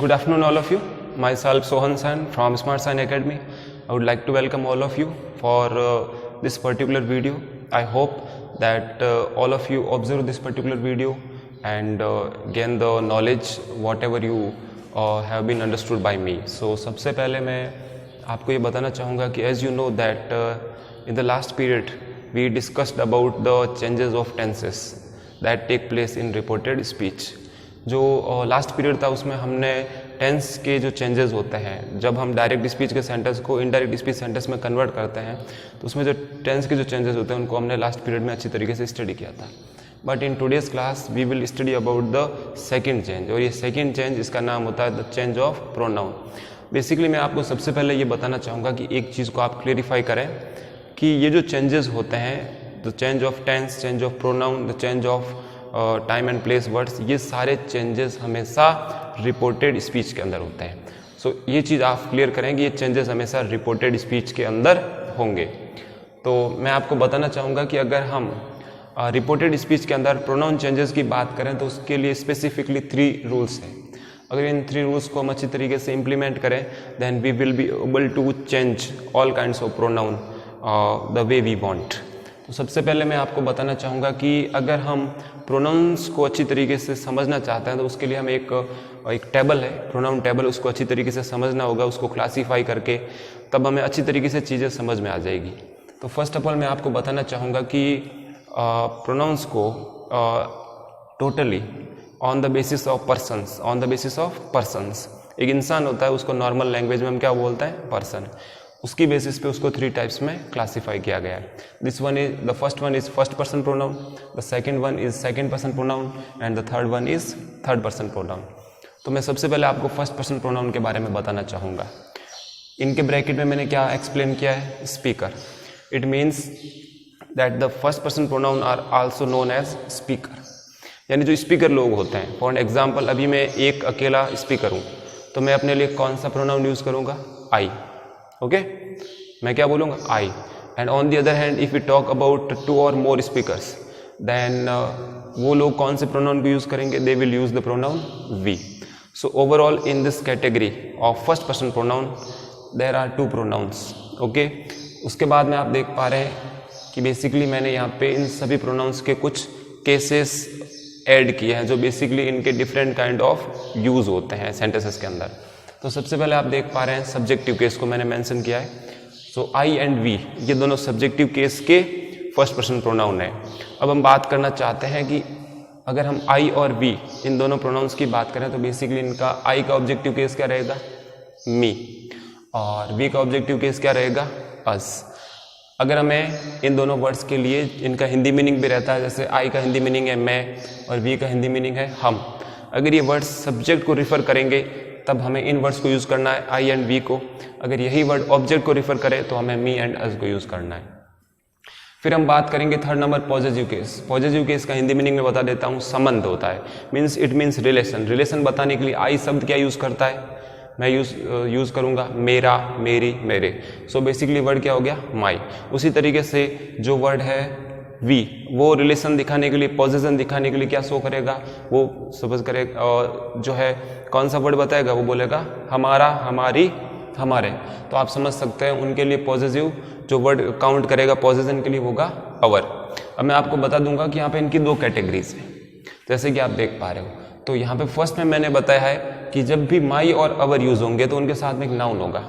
Good afternoon all of you. Myself Sohan San from Smart Sign Academy. I would like to welcome all of you for this particular video. I hope that all of you observe this particular video and gain the knowledge whatever you have been understood by me. So सबसे पहले मैं आपको ये बताना चाहूँगा कि as you know that in the last period we discussed about the changes of tenses that take place in reported speech. जो last period था उसमें हमने टेंस के जो चेंजेस होते हैं जब हम डायरेक्ट स्पीच के सेंटेंस को इनडायरेक्ट स्पीच सेंटेंस में कन्वर्ट करते हैं तो उसमें जो टेंस के जो चेंजेस होते हैं उनको हमने लास्ट पीरियड में अच्छी तरीके से स्टडी किया था. But in today's class we will study about the second change, और ये सेकंड चेंज इसका नाम होता है the change of pronoun. Basically मैं आपको सबसे पहले ये बताना चाहूँगा कि एक चीज़ को आप क्लेरिफाई करें कि ये जो चेंजेस होते हैं, the change of tense, change of pronoun, the change of time and place words, ये सारे चेंजेस हमेशा रिपोर्टेड स्पीच के अंदर होते हैं. सो ये चीज़ आप क्लियर करें कि ये चेंजेस हमेशा रिपोर्टेड स्पीच के अंदर होंगे. तो मैं आपको बताना चाहूँगा कि अगर हम रिपोर्टेड स्पीच के अंदर प्रोनाउन चेंजेस की बात करें तो उसके लिए स्पेसिफिकली 3 रूल्स हैं. अगर इन 3 रूल्स को हम अच्छी तरीके से इम्प्लीमेंट करें then we will be able to change all kinds of pronoun the way we want. तो सबसे पहले मैं आपको बताना चाहूँगा कि अगर हम प्रोनाउंस को अच्छी तरीके से समझना चाहते हैं तो उसके लिए हम एक टेबल है, प्रोनाउन टेबल, उसको अच्छी तरीके से समझना होगा, उसको क्लासीफाई करके तब हमें अच्छी तरीके से चीज़ें समझ में आ जाएगी. तो फर्स्ट ऑफ ऑल मैं आपको बताना चाहूँगा कि प्रोनाउंस को totally on the basis of persons, एक इंसान होता है उसको नॉर्मल लैंग्वेज में हम क्या बोलते हैं, पर्सन. उसकी बेसिस पे उसको 3 टाइप्स में क्लासीफाई किया गया है. The first one is first person pronoun, the second one is second person pronoun and the third one is third person pronoun. तो मैं सबसे पहले आपको फर्स्ट पर्सन प्रोनाउन के बारे में बताना चाहूँगा. इनके ब्रैकेट में मैंने क्या एक्सप्लेन किया है, speaker. It means that the first person pronoun are also known as speaker, यानी जो स्पीकर लोग होते हैं. फॉर एग्जाम्पल अभी मैं एक अकेला स्पीकर हूँ तो मैं अपने लिए कौन सा प्रोनाउन यूज़ करूँगा, आई. ओके, मैं क्या बोलूँगा, I. And on the other hand if we talk about 2 or more speakers then वो लोग कौन से प्रोनाउन को यूज़ करेंगे, they will use the pronoun we. So overall in this category of first person pronoun there are 2 pronouns. Okay, उसके बाद में आप देख पा रहे हैं कि बेसिकली मैंने यहाँ पे इन सभी प्रोनाउंस के कुछ केसेस ऐड किए हैं जो बेसिकली इनके डिफरेंट काइंड ऑफ यूज़ होते हैं सेंटेंसेस के अंदर. तो सबसे पहले आप देख पा रहे हैं सब्जेक्टिव केस को मैंने मेंशन किया है. सो आई एंड वी ये दोनों सब्जेक्टिव केस के फर्स्ट पर्सन प्रोनाउन है. अब हम बात करना चाहते हैं कि अगर हम आई और वी इन दोनों प्रोनाउंस की बात करें तो बेसिकली इनका आई का ऑब्जेक्टिव केस क्या रहेगा, मी, और वी का ऑब्जेक्टिव केस क्या रहेगा, अस. अगर हमें इन दोनों वर्ड्स के लिए इनका हिंदी मीनिंग भी रहता है, जैसे आई का हिंदी मीनिंग है मैं और वी का हिंदी मीनिंग है हम. अगर ये वर्ड्स सब्जेक्ट को रिफ़र करेंगे तब हमें इन वर्ड्स को यूज़ करना है, आई एंड वी को. अगर यही वर्ड ऑब्जेक्ट को रिफ़र करे तो हमें मी एंड अस को यूज़ करना है. फिर हम बात करेंगे third number positive case. Positive case का हिंदी मीनिंग में बता देता हूँ, संबंध होता है. It means relation. रिलेशन बताने के लिए आई शब्द क्या यूज़ करता है, मैं यूज़ करूँगा मेरा, मेरी, मेरे. सो बेसिकली वर्ड क्या हो गया, माई. उसी तरीके से जो वर्ड है वी वो रिलेशन दिखाने के लिए, पोजीशन दिखाने के लिए क्या शो करेगा, वो सपोज करेगा जो है कौन सा वर्ड बताएगा, वो बोलेगा हमारा, हमारी, हमारे. तो आप समझ सकते हैं उनके लिए पॉजिटिव जो वर्ड काउंट करेगा पोजीशन के लिए होगा अवर. अब मैं आपको बता दूंगा कि यहाँ पे इनकी 2 कैटेगरीज हैं जैसे कि आप देख पा रहे हो. तो यहाँ पे फर्स्ट में मैंने बताया है कि जब भी माई और अवर यूज होंगे तो उनके साथ में एक नाउन होगा.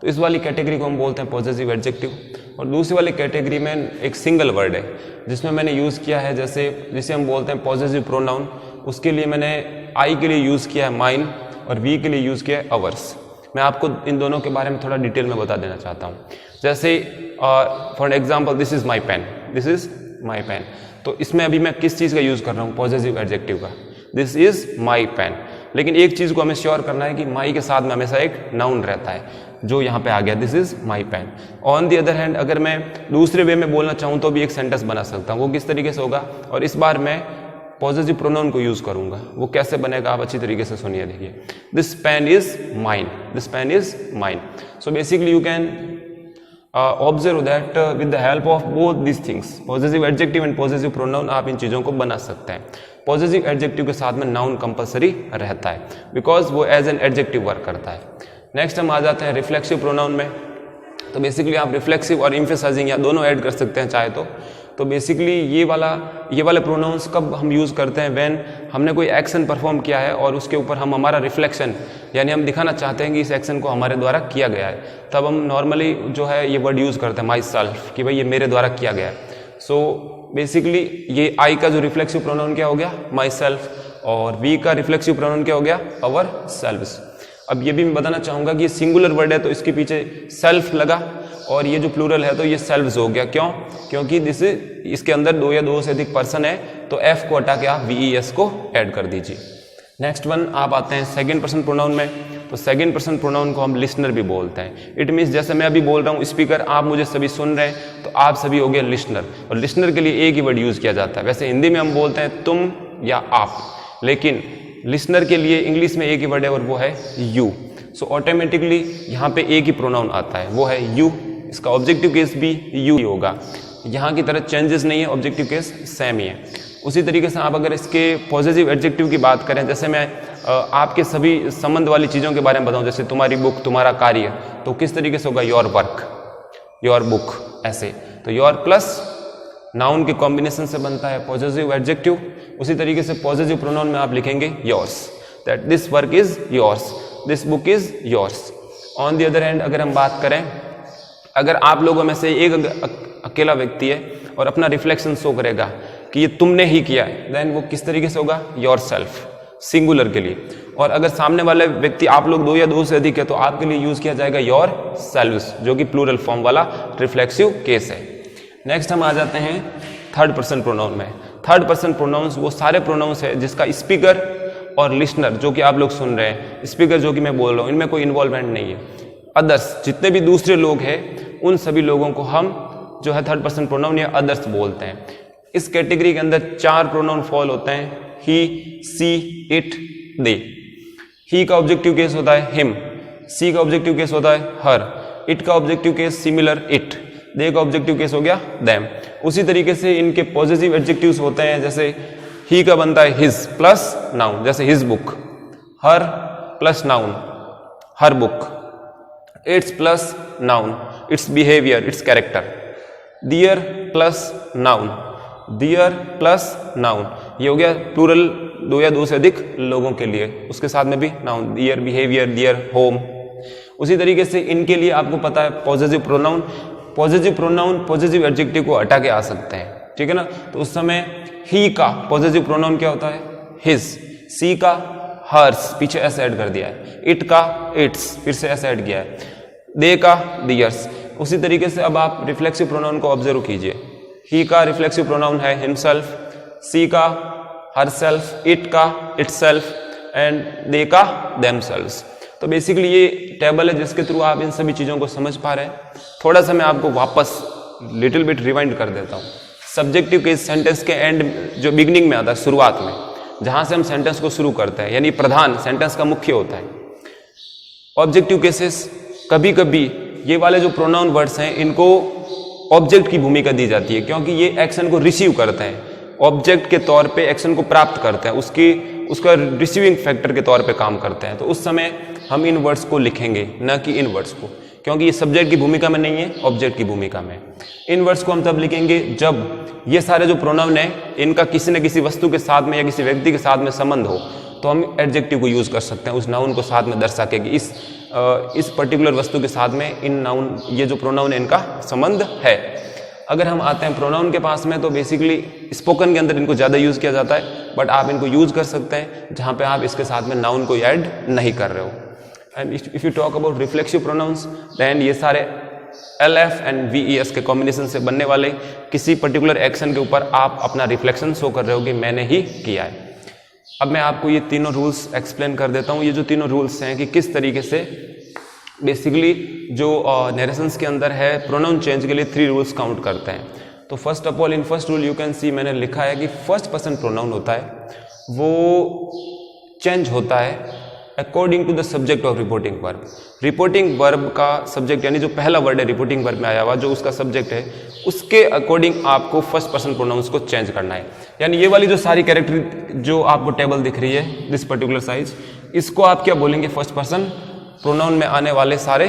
तो इस वाली कैटेगरी को हम बोलते हैं पॉजिटिव एडजेक्टिव. और दूसरी वाली कैटेगरी में एक सिंगल वर्ड है जिसमें मैंने यूज़ किया है जिसे हम बोलते हैं पॉजिटिव प्रोनाउन. उसके लिए मैंने आई के लिए यूज़ किया है माइन और वी के लिए यूज़ किया है अवर्स. मैं आपको इन दोनों के बारे में थोड़ा डिटेल में बता देना चाहता हूँ. जैसे for example this is my pen, this is my pen. तो इसमें अभी मैं किस चीज़ का यूज़ कर रहा हूँ, पॉजिटिव एडजेक्टिव का, दिस इज़ माई पेन. लेकिन एक चीज़ को हमें श्योर करना है कि माई के साथ में हमेशा एक नाउन रहता है जो यहाँ पे आ गया, this is my pen. On the other hand अगर मैं दूसरे वे में बोलना चाहूँ तो भी एक सेंटेंस बना सकता हूँ. वो किस तरीके से होगा, और इस बार मैं पॉजिटिव प्रोनाउन को यूज़ करूँगा. वो कैसे बनेगा आप अच्छी तरीके से सुनिए. देखिए, this pen is mine, this pen is mine. So basically you can observe that with the help of both this things, positive adjective and positive pronoun, आप इन चीज़ों को बना सकते हैं. पॉजिटिव एडजेक्टिव के साथ में नाउन कंपलसरी रहता है, बिकॉज वो एज एन एडजेक्टिव वर्क करता है। नेक्स्ट हम आ जाते हैं रिफ्लेक्सिव प्रोनाउन में। तो बेसिकली आप रिफ्लेक्सिव और एम्फेसाइजिंग या दोनों ऐड कर सकते हैं चाहे तो बेसिकली ये वाले प्रोनाउंस कब हम यूज़ करते हैं, व्हेन हमने कोई एक्शन परफॉर्म किया है और उसके ऊपर हम हमारा रिफ्लेक्शन, यानी हम दिखाना चाहते हैं कि इस एक्शन को हमारे द्वारा किया गया है, तब हम नॉर्मली जो है ये वर्ड यूज़ करते हैं माई सेल्फ, कि भाई ये मेरे द्वारा किया गया है। सो बेसिकली ये आई का जो रिफ्लेक्सिव प्रोनाउन क्या हो गया, माई सेल्फ, और वी का रिफ्लेक्सिव प्रोनाउन क्या हो गया, अवर सेल्व्स। अब ये भी मैं बताना चाहूँगा कि ये सिंगुलर वर्ड है तो इसके पीछे सेल्फ लगा, और ये जो प्लूरल है तो ये सेल्व्स हो गया। क्यों? क्योंकि इसके अंदर दो या दो से अधिक पर्सन है, तो एफ को हटा के आप वीईएस को ऐड कर दीजिए। नेक्स्ट वन आप आते हैं सेकंड पर्सन प्रोनाउन में। तो सेकंड पर्सन प्रोनाउन को हम लिसनर भी बोलते हैं। इट मीन्स जैसे मैं अभी बोल रहा हूँ स्पीकर, आप मुझे सभी सुन रहे हैं, तो आप सभी हो गए लिसनर, और लिसनर के लिए एक ही वर्ड यूज़ किया जाता है। वैसे हिंदी में हम बोलते हैं तुम या आप, लेकिन लिसनर के लिए इंग्लिश में एक ही वर्ड है और वो है यू। सो ऑटोमेटिकली यहाँ पे एक ही प्रोनाउन आता है, वो है यू। इसका ऑब्जेक्टिव केस भी यू ही होगा, यहाँ की तरह चेंजेस नहीं है, ऑब्जेक्टिव केस सेम ही है। उसी तरीके से आप अगर इसके पॉजिटिव एडजेक्टिव की बात करें, जैसे मैं आपके सभी संबंध वाली चीज़ों के बारे में बताऊं, जैसे तुम्हारी बुक, तुम्हारा कार्य, तो किस तरीके से होगा, योर वर्क, योर बुक, ऐसे। तो योर प्लस नाउन के कॉम्बिनेशन से बनता है पॉजिटिव एडजेक्टिव। उसी तरीके से पॉजिटिव प्रोनाउन में आप लिखेंगे yours, that this work is yours, this book is yours. On the other hand अगर हम बात करें, अगर आप लोगों में से एक अकेला व्यक्ति है और अपना रिफ्लेक्शन शो करेगा कि ये तुमने ही किया है, देन वो किस तरीके से होगा, योर सेल्फ, सिंगुलर के लिए। और अगर सामने वाले व्यक्ति आप लोग दो या दो से अधिक है, तो आपके लिए यूज किया जाएगा योर सेल्व्स, जो कि प्लूरल फॉर्म वाला रिफ्लेक्सिव केस है। नेक्स्ट हम आ जाते हैं थर्ड पर्सन प्रोनाउन में। थर्ड पर्सन प्रोनाउंस वो सारे प्रोनाउंस है जिसका स्पीकर और लिसनर, जो कि आप लोग सुन रहे हैं, स्पीकर जो कि मैं बोल रहा हूँ, इनमें कोई इन्वॉल्वमेंट नहीं है। अदर्स जितने भी दूसरे लोग हैं, उन सभी लोगों को हम जो है थर्ड पर्सन प्रोनाउन या अदर्स बोलते हैं। इस कैटेगरी के अंदर 4 प्रोनाउन फॉल होते हैं, ही, सी, इट, दे। ही का ऑब्जेक्टिव केस होता है हिम, सी का ऑब्जेक्टिव केस होता है हर, इट का ऑब्जेक्टिव केस सिमिलर इट, दे का ऑब्जेक्टिव केस हो गया देम। उसी तरीके से इनके पॉजिटिव एडजेक्टिव्स होते हैं, जैसे ही का बनता है हिज प्लस नाउन, जैसे his book, her plus noun, her book, its plus noun, its behaviour, its character, their plus noun, their plus noun, ये हो गया प्लूरल दो या दो से अधिक लोगों के लिए, उसके साथ में भी नाउन, दियर बिहेवियर, दियर होम। उसी तरीके से इनके लिए आपको पता है पॉजिटिव प्रोनाउन पॉजिटिव एडजेक्टिव को हटा के आ सकते हैं, ठीक है ना। तो उस समय ही का पॉजिटिव प्रोनाउन क्या होता है, हिज, सी का हर्स, पीछे एस ऐड कर दिया है, इट का इट्स, फिर से एस ऐड किया है, दे का दियर्स। उसी तरीके से अब आप रिफ्लेक्सिव प्रोनाउन को ऑब्जर्व कीजिए। ही का रिफ्लेक्सिव प्रोनाउन है हिमसेल्फ, सी का हरसेल्फ, इट का इटसेल्फ, एंड दे का देमसेल्व्स। तो बेसिकली ये टेबल है जिसके थ्रू आप इन सभी चीज़ों को समझ पा रहे हैं। थोड़ा सा मैं आपको वापस लिटिल बिट रिवाइंड कर देता हूँ। सब्जेक्टिव के सेंटेंस के एंड जो बिगनिंग में आता है, शुरुआत में, जहाँ से हम सेंटेंस को शुरू करते हैं, यानी प्रधान सेंटेंस का मुख्य होता है। ऑब्जेक्टिव केसेस, कभी कभी ये वाले जो प्रोनाउन वर्ड्स हैं, इनको ऑब्जेक्ट की भूमिका दी जाती है, क्योंकि ये एक्शन को रिसीव करते हैं, ऑब्जेक्ट के तौर पे एक्शन को प्राप्त करते हैं, उसका रिसीविंग फैक्टर के तौर पे काम करते हैं। तो उस समय हम इन वर्ड्स को लिखेंगे, न कि इन वर्ड्स को, क्योंकि ये सब्जेक्ट की भूमिका में नहीं है, ऑब्जेक्ट की भूमिका में। इन वर्ड्स को हम तब लिखेंगे जब ये सारे जो प्रोनाउन है, इनका किसी न किसी वस्तु के साथ में या किसी व्यक्ति के साथ में संबंध हो, तो हम एडजेक्टिव को यूज कर सकते हैं उस नाउन को साथ में दर्शा के कि इस पर्टिकुलर वस्तु के साथ में इन नाउन, ये जो प्रोनाउन है, इनका संबंध है। अगर हम आते हैं प्रोनाउन के पास में, तो बेसिकली स्पोकन के अंदर इनको ज़्यादा यूज़ किया जाता है, बट आप इनको यूज़ कर सकते हैं जहाँ पे आप इसके साथ में नाउन को ऐड नहीं कर रहे हो। And if you talk about reflexive pronouns, then ये सारे LF एंड VES के कॉम्बिनेशन से बनने वाले किसी पर्टिकुलर एक्शन के ऊपर आप अपना रिफ्लेक्शन शो कर रहे हो कि मैंने ही किया है। अब मैं आपको ये तीनों रूल्स एक्सप्लेन कर देता हूँ। ये जो तीनों रूल्स हैं कि किस तरीके से बेसिकली जो नरेशंस के अंदर है, प्रोनाउन चेंज के लिए 3 रूल्स काउंट करते हैं। तो first of all, in first rule you can see, मैंने लिखा है कि फर्स्ट पर्सन प्रोनाउन होता है वो चेंज होता है according to the subject of reporting verb. Reporting verb का सब्जेक्ट यानी जो पहला वर्ड है रिपोर्टिंग वर्ब में आया हुआ जो उसका सब्जेक्ट है उसके अकॉर्डिंग आपको फर्स्ट पर्सन प्रोनाउंस को चेंज करना है। यानी ये वाली जो सारी कैरेक्टर जो आपको टेबल दिख रही है दिस पर्टिकुलर साइज, इसको आप क्या बोलेंगे, फर्स्ट पर्सन प्रोनाउन में आने वाले सारे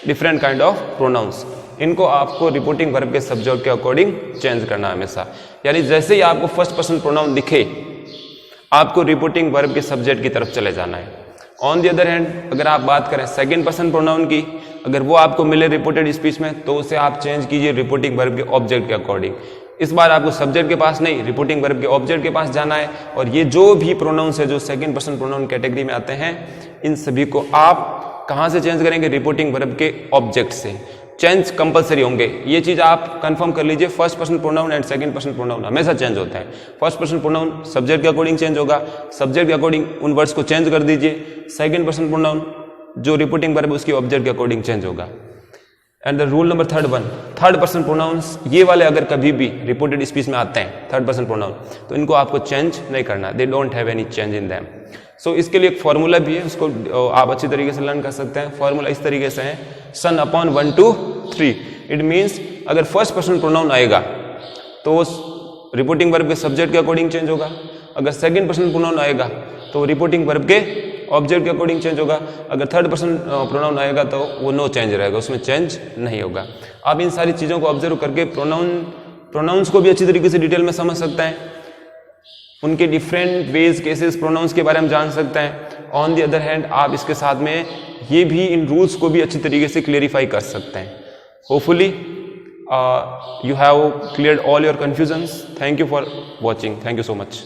डिफरेंट काइंड ऑफ प्रोनाउंस, इनको आपको रिपोर्टिंग वर्ब के सब्जेक्ट के अकॉर्डिंग चेंज करना है हमेशा। यानी जैसे ही आपको फर्स्ट पर्सन प्रोनाउन दिखे आपको रिपोर्टिंग वर्ब के सब्जेक्ट की तरफ चले जाना है। ऑन द अदर हैंड अगर आप बात करें सेकंड पर्सन प्रोनाउन की, अगर वो आपको मिले रिपोर्टेड स्पीच में तो उसे आप चेंज कीजिए रिपोर्टिंग वर्ब के ऑब्जेक्ट के अकॉर्डिंग। इस बार आपको सब्जेक्ट के पास नहीं रिपोर्टिंग वर्ब के ऑब्जेक्ट के पास जाना है। और ये जो भी प्रोनाउंस है जो सेकंड पर्सन प्रोनाउन कैटेगरी में आते हैं इन सभी को आप कहां से चेंज करेंगे, रिपोर्टिंग वर्ब के ऑब्जेक्ट से। चेंज कंपलसरी होंगे, ये चीज आप कंफर्म कर लीजिए। First person pronoun and second person pronoun हमेशा चेंज होते हैं। फर्स्ट पर्सन प्रोनाउन सब्जेक्ट के अकॉर्डिंग चेंज होगा, सब्जेक्ट के अकॉर्डिंग उन वर्ड्स को चेंज कर दीजिए। सेकंड पर्सन प्रोनाउन जो रिपोर्टिंग वर्ब उसकी ऑब्जेक्ट के अकॉर्डिंग चेंज होगा। And the rule number third person pronouns, ये वाले अगर कभी भी रिपोर्टेड स्पीच में आते हैं थर्ड पर्सन प्रोनाउन तो इनको आपको चेंज नहीं करना, they don't have any change in them. So इसके लिए एक फॉर्मूला भी है, उसको आप अच्छी तरीके से लर्न कर सकते हैं। फॉर्मूला इस तरीके से है, सन अपॉन 1 2 3। इट मीन्स अगर फर्स्ट पर्सन प्रोनाउन आएगा तो रिपोर्टिंग वर्ब के सब्जेक्ट के अकॉर्डिंग चेंज होगा, अगर सेकंड पर्सन प्रोनाउन आएगा तो रिपोर्टिंग वर्ब के ऑब्जेक्ट के अकॉर्डिंग चेंज होगा, अगर थर्ड पर्सन प्रोनाउन आएगा तो वो नो चेंज रहेगा, उसमें चेंज नहीं होगा। आप इन सारी चीज़ों को ऑब्जर्व करके प्रोनाउंस को भी अच्छी तरीके से डिटेल में समझ सकते हैं, उनके डिफरेंट वेज केसेस प्रोनाउंस के बारे में जान सकते हैं। ऑन द अदर हैंड आप इसके साथ में ये भी इन रूल्स को भी अच्छी तरीके से क्लियरिफाई कर सकते हैं। Hopefully you have cleared all your confusions. Thank you for watching. Thank you so much.